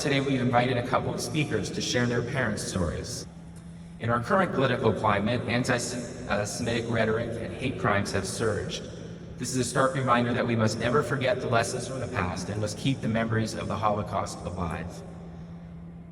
Today we've invited a couple of speakers to share their parents' stories. In our current political climate, anti-Semitic rhetoric and hate crimes have surged. This is a stark reminder that we must never forget the lessons from the past and must keep the memories of the Holocaust alive.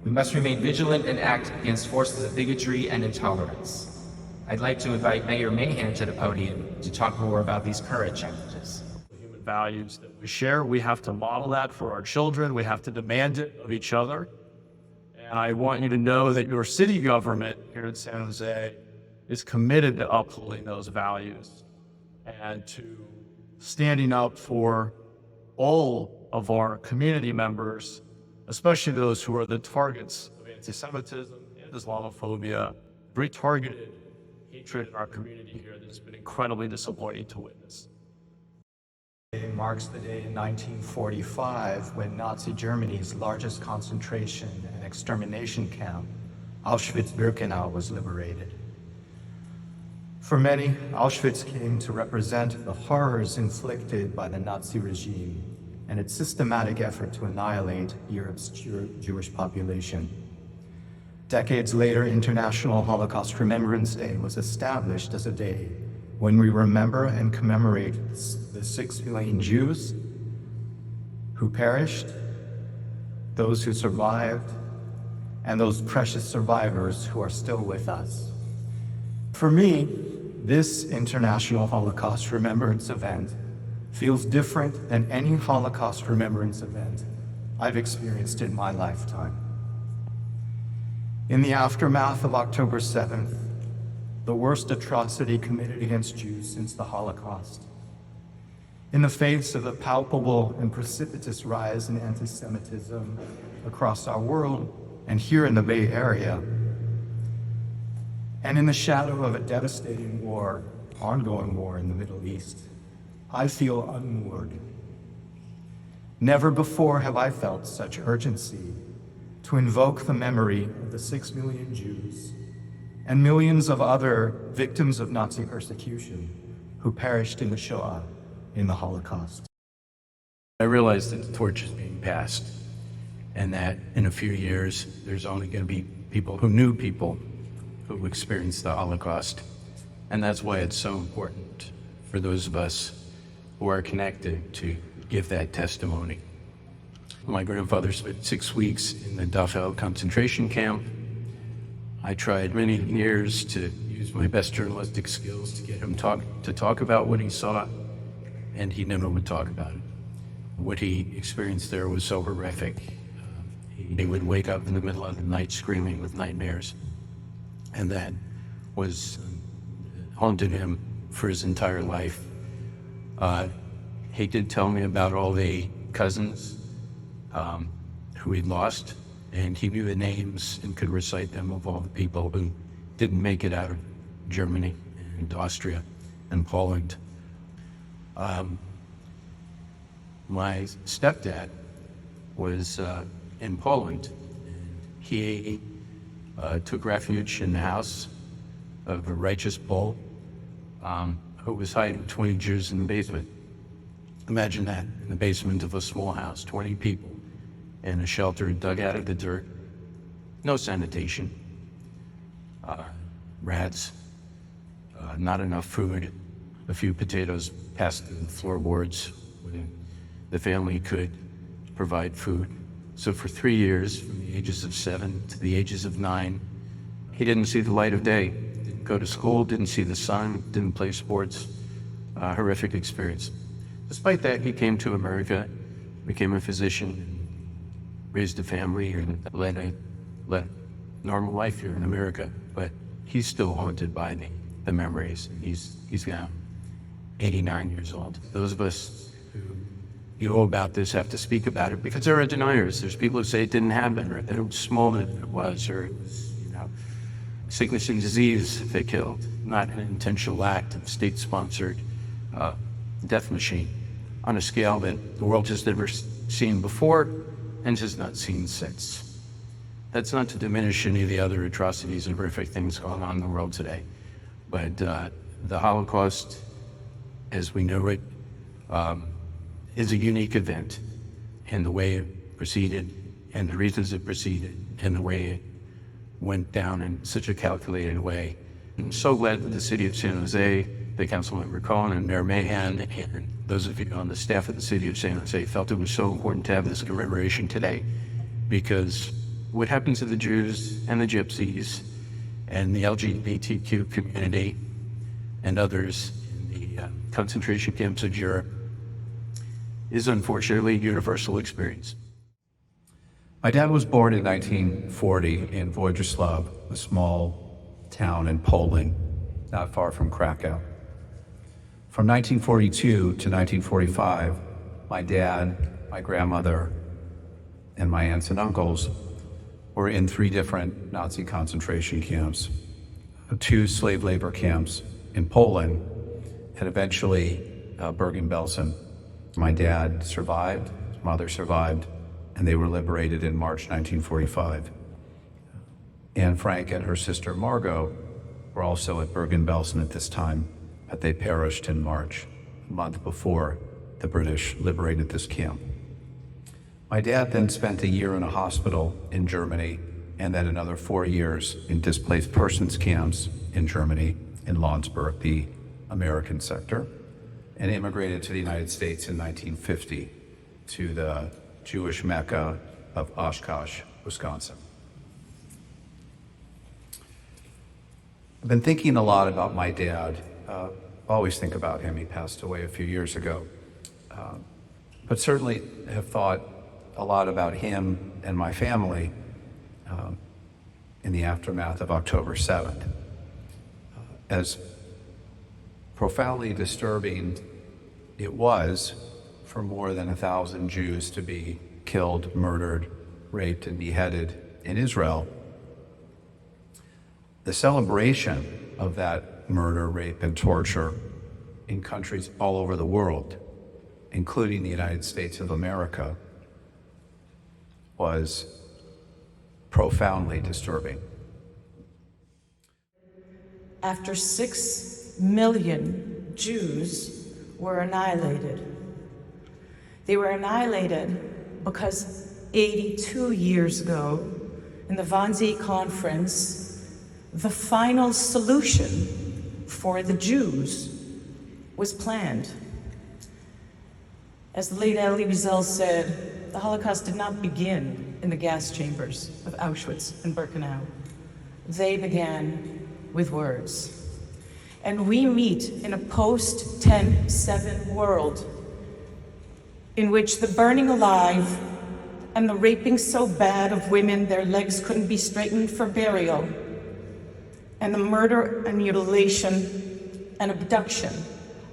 We must remain vigilant and act against forces of bigotry and intolerance. I'd like to invite Mayor Mahan to the podium to talk more about these current challenges. Human values that we share, we have to model that for our children. We have to demand it of each other. And I want you to know that your city government here in San Jose is committed to upholding those values and to standing up for all of our community members, especially those who are the targets of anti-Semitism and Islamophobia, very targeted hatred in our community here that's been incredibly disappointing to witness. It marks the day in 1945 when Nazi Germany's largest concentration and extermination camp, Auschwitz-Birkenau, was liberated. For many, Auschwitz came to represent the horrors inflicted by the Nazi regime and its systematic effort to annihilate Europe's Jewish population. Decades later, International Holocaust Remembrance Day was established as a day when we remember and commemorate the 6 million Jews who perished, those who survived, and those precious survivors who are still with us. For me, this International Holocaust Remembrance event feels different than any Holocaust Remembrance event I've experienced in my lifetime. In the aftermath of October 7th, the worst atrocity committed against Jews since the Holocaust, in the face of a palpable and precipitous rise in anti-Semitism across our world and here in the Bay Area, and in the shadow of a devastating war, ongoing war in the Middle East, I feel unmoored. Never before have I felt such urgency to invoke the memory of the 6 million Jews and millions of other victims of Nazi persecution who perished in the Shoah, in the Holocaust. I realized that the torch is being passed and that in a few years, there's only going to be people who experienced the Holocaust. And that's why it's so important for those of us who are connected to give that testimony. My grandfather spent 6 weeks in the Dachau concentration camp. I tried many years to use my best journalistic skills to get him to talk about what he saw, and he never would talk about it. What he experienced there was so horrific. He would wake up in the middle of the night screaming with nightmares, and that was haunted him for his entire life. He did tell me about all the cousins who he'd lost, and he knew the names and could recite them of all the people who didn't make it out of Germany and Austria and Poland. My stepdad was in Poland. He took refuge in the house of a righteous Pole who was hiding 20 Jews in the basement. Imagine that, in the basement of a small house, 20 people in a shelter dug out of the dirt, no sanitation, rats, not enough food, a few potatoes passed through the floorboards when the family could provide food. So for 3 years, from the ages of 7 to the ages of 9, he didn't see the light of day, didn't go to school, didn't see the sun, didn't play sports, horrific experience. Despite that, he came to America, became a physician, raised a family, and led a normal life here in America. But he's still haunted by the memories. He's now 89 years old. Those of us who know about this have to speak about it because there are deniers. There's people who say it didn't happen, or that it was smaller than it was, or it was, sickness and disease that killed, not an intentional act of state-sponsored death machine on a scale that the world has never seen before and has not seen since. That's not to diminish any of the other atrocities and horrific things going on in the world today, but the Holocaust, as we know it, is a unique event in the way it proceeded and the reasons it proceeded and the way it went down in such a calculated way. I'm so glad that the city of San Jose, the Councilmember Cohen and Mayor Mahan, and those of you on the staff of the city of San Jose felt it was so important to have this commemoration today, because what happened to the Jews and the Gypsies and the LGBTQ community and others in the concentration camps of Europe is unfortunately a universal experience. My dad was born in 1940 in Wojcislaw, a small town in Poland, not far from Krakow. From 1942 to 1945, my dad, my grandmother, and my aunts and uncles were in 3 different Nazi concentration camps, 2 slave labor camps in Poland, and eventually Bergen-Belsen. My dad survived, his mother survived, and they were liberated in March 1945. Anne Frank and her sister Margot were also at Bergen-Belsen at this time, but they perished in March, a month before the British liberated this camp. My dad then spent a year in a hospital in Germany, and then another 4 years in displaced persons camps in Germany, in Landsberg, the American sector, and immigrated to the United States in 1950 to the Jewish Mecca of Oshkosh, Wisconsin. I've been thinking a lot about my dad. Always think about him. He passed away a few years ago. But certainly have thought a lot about him and my family in the aftermath of October 7th. As profoundly disturbing it was for more than 1,000 Jews to be killed, murdered, raped, and beheaded in Israel, the celebration of that murder, rape, and torture in countries all over the world, including the United States of America, was profoundly disturbing. After 6 million Jews were annihilated. They were annihilated because 82 years ago, in the Wannsee Conference, the final solution for the Jews was planned. As the late Elie Wiesel said, the Holocaust did not begin in the gas chambers of Auschwitz and Birkenau. They began with words. And we meet in a post-10/7 world in which the burning alive and the raping so bad of women their legs couldn't be straightened for burial, and the murder and mutilation and abduction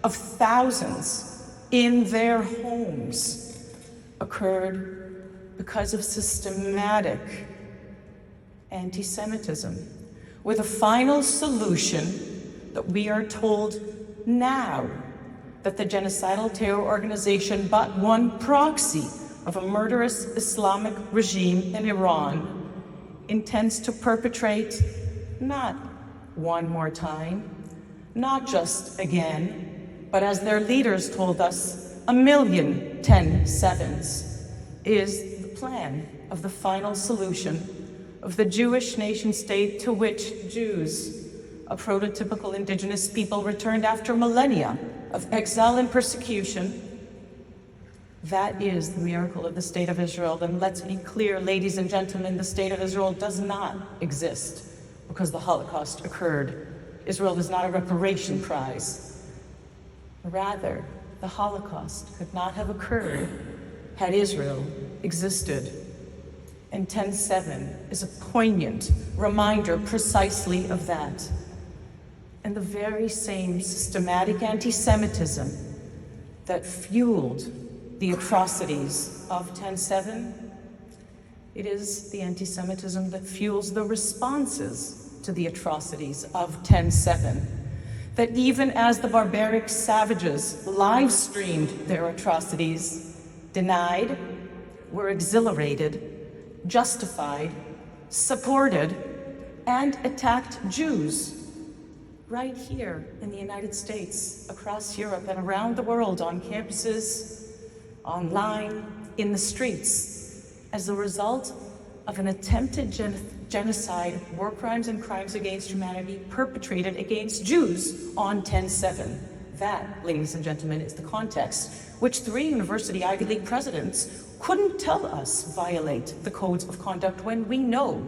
of thousands in their homes occurred because of systematic anti-Semitism, with a final solution that we are told now that the genocidal terror organization, but one proxy of a murderous Islamic regime in Iran, intends to perpetrate not one more time, not just again, but as their leaders told us, 1,000,010/7s, is the plan of the final solution of the Jewish nation state to which Jews, a prototypical indigenous people returned after millennia of exile and persecution. That is the miracle of the State of Israel. And let's be clear, ladies and gentlemen, the State of Israel does not exist because the Holocaust occurred. Israel is not a reparation prize. Rather, the Holocaust could not have occurred had Israel existed. And 10/7 is a poignant reminder precisely of that. And the very same systematic anti-Semitism that fueled the atrocities of 10/7, it is the anti-Semitism that fuels the responses to the atrocities of 10/7. That even as the barbaric savages live-streamed their atrocities, denied, were exhilarated, justified, supported, and attacked Jews right here in the United States, across Europe, and around the world, on campuses, online, in the streets, as a result of an attempted genocide, war crimes and crimes against humanity perpetrated against Jews on 10/7. That, ladies and gentlemen, is the context which 3 university Ivy League presidents couldn't tell us violate the codes of conduct when we know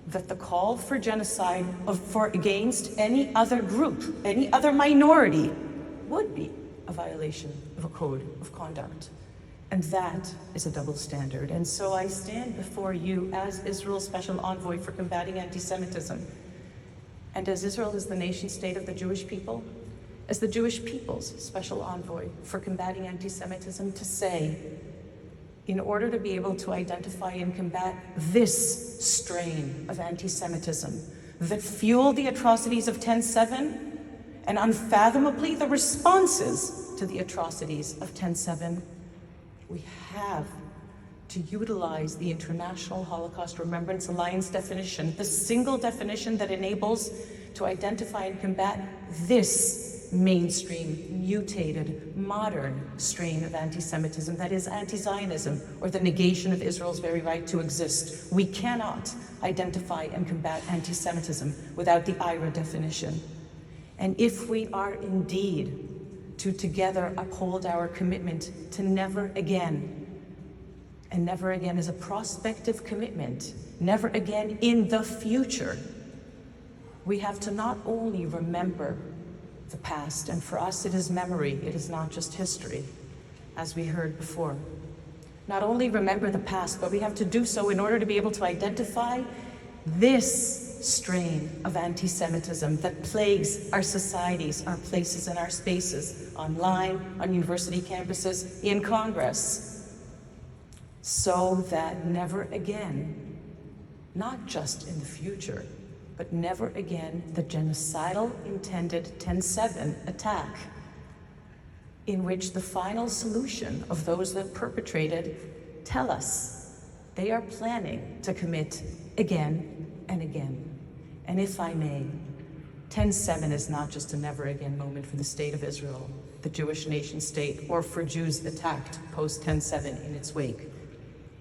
that the call for genocide against any other group, any other minority, would be a violation of a code of conduct. And that is a double standard. And so I stand before you as Israel's special envoy for combating anti-Semitism, and as Israel is the nation state of the Jewish people, as the Jewish people's special envoy for combating anti-Semitism, to say, in order to be able to identify and combat this strain of anti-Semitism that fueled the atrocities of 10/7 and unfathomably the responses to the atrocities of 10/7, we have to utilize the International Holocaust Remembrance Alliance definition, the single definition that enables to identify and combat this mainstream, mutated, modern strain of anti-Semitism, that is anti-Zionism, or the negation of Israel's very right to exist. We cannot identify and combat anti-Semitism without the IRA definition. And if we are indeed to together uphold our commitment to never again, and never again is a prospective commitment, never again in the future, we have to not only remember the past, and for us it is memory, it is not just history, as we heard before. Not only remember the past, but we have to do so in order to be able to identify this strain of anti-Semitism that plagues our societies, our places and our spaces, online, on university campuses, in Congress, so that never again, not just in the future, but never again the genocidal intended 10/7 attack, in which the final solution of those that perpetrated tell us they are planning to commit again and again. And if I may, 10/7 is not just a never again moment for the state of Israel, the Jewish nation state, or for Jews attacked post 10/7 in its wake.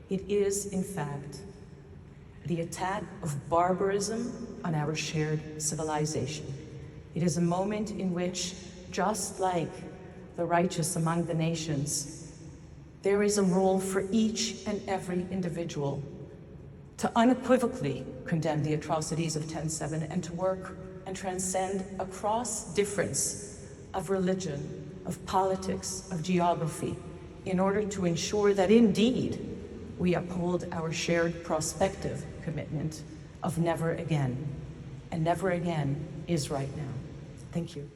It is, in fact, the attack of barbarism on our shared civilization. It is a moment in which, just like the righteous among the nations, there is a role for each and every individual to unequivocally condemn the atrocities of 10/7 and to work and transcend across difference of religion, of politics, of geography, in order to ensure that indeed we uphold our shared prospective commitment of never again. And never again is right now. Thank you.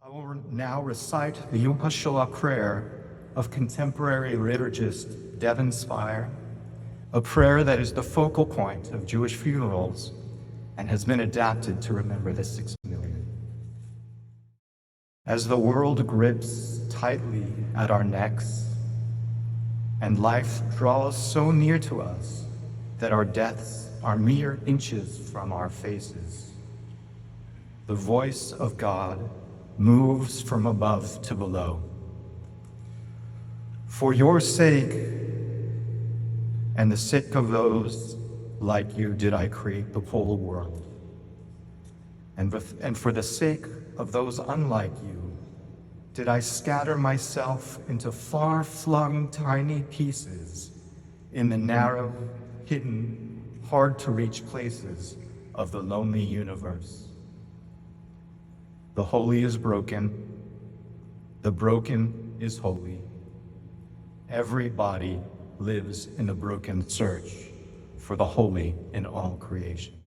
I will now recite the Yom HaShoah prayer of contemporary liturgist Devin Spire, a prayer that is the focal point of Jewish funerals and has been adapted to remember the 6 million. As the world grips tightly at our necks and life draws so near to us that our deaths are mere inches from our faces, the voice of God moves from above to below. For your sake and the sake of those like you did I create the whole world. And for the sake of those unlike you did I scatter myself into far-flung tiny pieces in the narrow, hidden, hard-to-reach places of the lonely universe. The holy is broken, the broken is holy. Every body lives in a broken search for the holy in all creation.